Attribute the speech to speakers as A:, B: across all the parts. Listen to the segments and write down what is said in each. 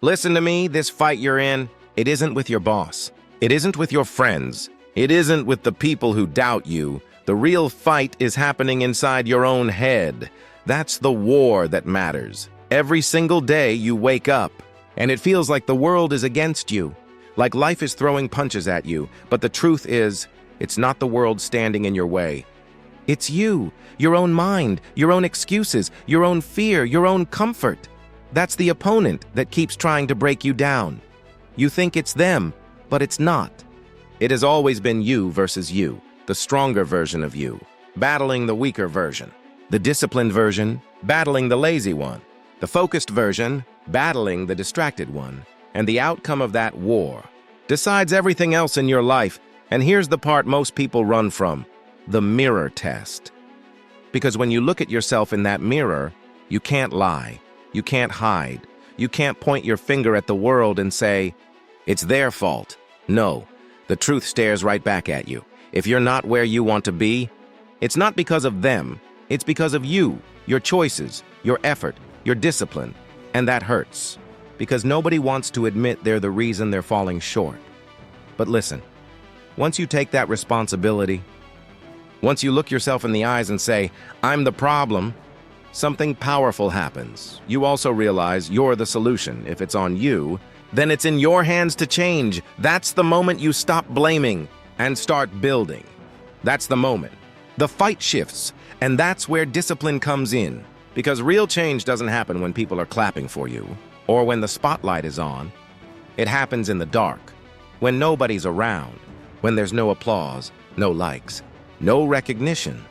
A: Listen to me, this fight you're in, it isn't with your boss. It isn't with your friends. It isn't with the people who doubt you. The real fight is happening inside your own head. That's the war that matters. Every single day you wake up, and it feels like the world is against you, like life is throwing punches at you. But the truth is, it's not the world standing in your way. It's you, your own mind, your own excuses, your own fear, your own comfort. That's the opponent that keeps trying to break you down. You think it's them, but it's not. It has always been you versus you, the stronger version of you, battling the weaker version, the disciplined version, battling the lazy one, the focused version, battling the distracted one. And the outcome of that war decides everything else in your life. And here's the part most people run from, the mirror test. Because when you look at yourself in that mirror, you can't lie, you can't hide, you can't point your finger at the world and say, it's their fault. No, the truth stares right back at you. If you're not where you want to be, it's not because of them, it's because of you, your choices, your effort, your discipline, and that hurts. Because nobody wants to admit they're the reason they're falling short. But listen, once you take that responsibility, once you look yourself in the eyes and say, I'm the problem, something powerful happens. You also realize you're the solution. If it's on you, then it's in your hands to change. That's the moment you stop blaming and start building. That's the moment. The fight shifts, and that's where discipline comes in. Because real change doesn't happen when people are clapping for you, or when the spotlight is on. It happens in the dark, when nobody's around, when there's no applause, no likes, no recognition.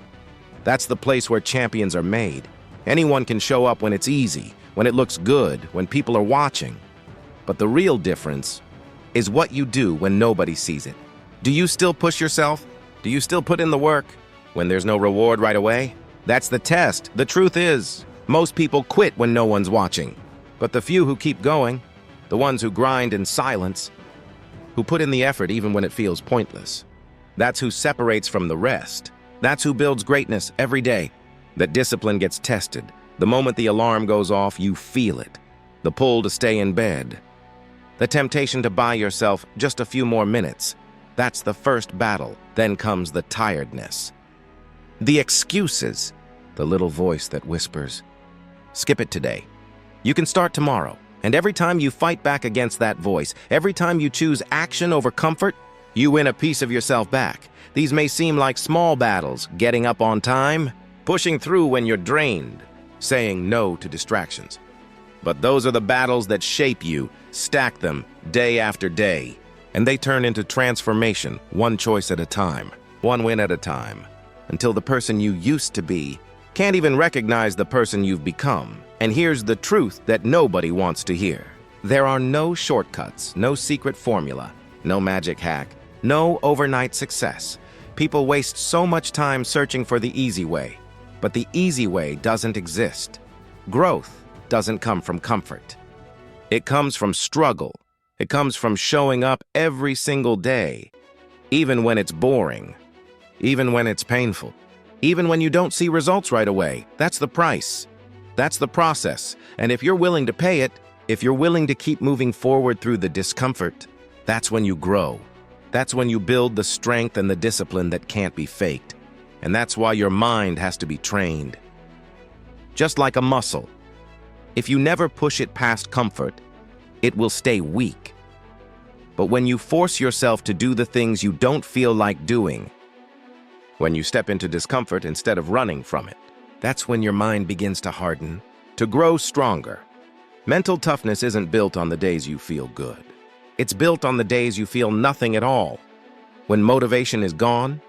A: That's the place where champions are made. Anyone can show up when it's easy, when it looks good, when people are watching. But the real difference is what you do when nobody sees it. Do you still push yourself? Do you still put in the work when there's no reward right away? That's the test. The truth is, most people quit when no one's watching. But the few who keep going, the ones who grind in silence, who put in the effort even when it feels pointless, that's who separates from the rest. That's who builds greatness every day. That discipline gets tested. The moment the alarm goes off, you feel it. The pull to stay in bed. The temptation to buy yourself just a few more minutes. That's the first battle. Then comes the tiredness. The excuses. The little voice that whispers, skip it today. You can start tomorrow. And every time you fight back against that voice, every time you choose action over comfort, you win a piece of yourself back. These may seem like small battles, getting up on time, pushing through when you're drained, saying no to distractions. But those are the battles that shape you, stack them day after day, and they turn into transformation, one choice at a time, one win at a time, until the person you used to be can't even recognize the person you've become. And here's the truth that nobody wants to hear. There are no shortcuts, no secret formula, no magic hack, no overnight success. People waste so much time searching for the easy way, but the easy way doesn't exist. Growth doesn't come from comfort. It comes from struggle. It comes from showing up every single day, even when it's boring, even when it's painful, even when you don't see results right away. That's the price. That's the process. And if you're willing to pay it, if you're willing to keep moving forward through the discomfort, that's when you grow. That's when you build the strength and the discipline that can't be faked. And that's why your mind has to be trained. Just like a muscle. If you never push it past comfort, it will stay weak. But when you force yourself to do the things you don't feel like doing, when you step into discomfort instead of running from it, that's when your mind begins to harden, to grow stronger. Mental toughness isn't built on the days you feel good. It's built on the days you feel nothing at all. When motivation is gone,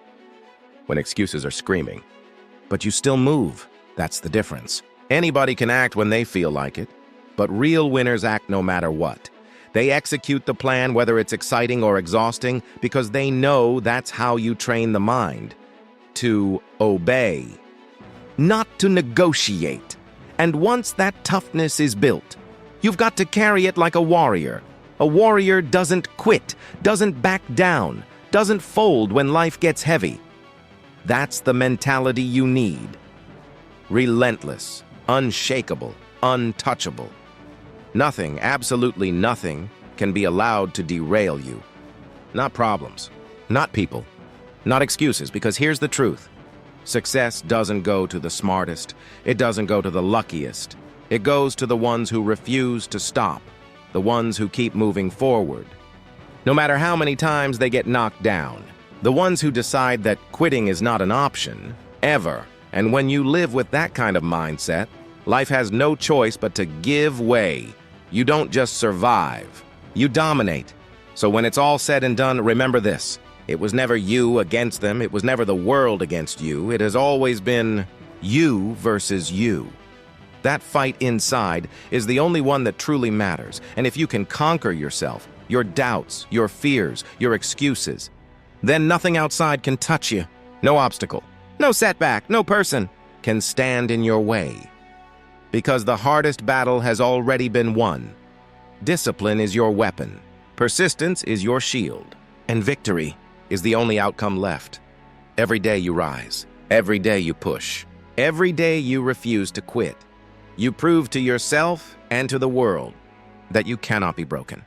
A: when excuses are screaming. But you still move. That's the difference. Anybody can act when they feel like it, but real winners act no matter what. They execute the plan whether it's exciting or exhausting because they know that's how you train the mind. To obey, not to negotiate. And once that toughness is built, you've got to carry it like a warrior. A warrior doesn't quit, doesn't back down, doesn't fold when life gets heavy. That's the mentality you need. Relentless, unshakable, untouchable. Nothing, absolutely nothing, can be allowed to derail you. Not problems, not people, not excuses, because here's the truth. Success doesn't go to the smartest. It doesn't go to the luckiest. It goes to the ones who refuse to stop, the ones who keep moving forward. No matter how many times they get knocked down, the ones who decide that quitting is not an option, ever. And when you live with that kind of mindset, life has no choice but to give way. You don't just survive, you dominate. So when it's all said and done, remember this. It was never you against them. It was never the world against you. It has always been you versus you. That fight inside is the only one that truly matters. And if you can conquer yourself, your doubts, your fears, your excuses, then nothing outside can touch you. No obstacle, no setback, no person can stand in your way. Because the hardest battle has already been won. Discipline is your weapon. Persistence is your shield. And victory is the only outcome left. Every day you rise. Every day you push. Every day you refuse to quit. You prove to yourself and to the world that you cannot be broken.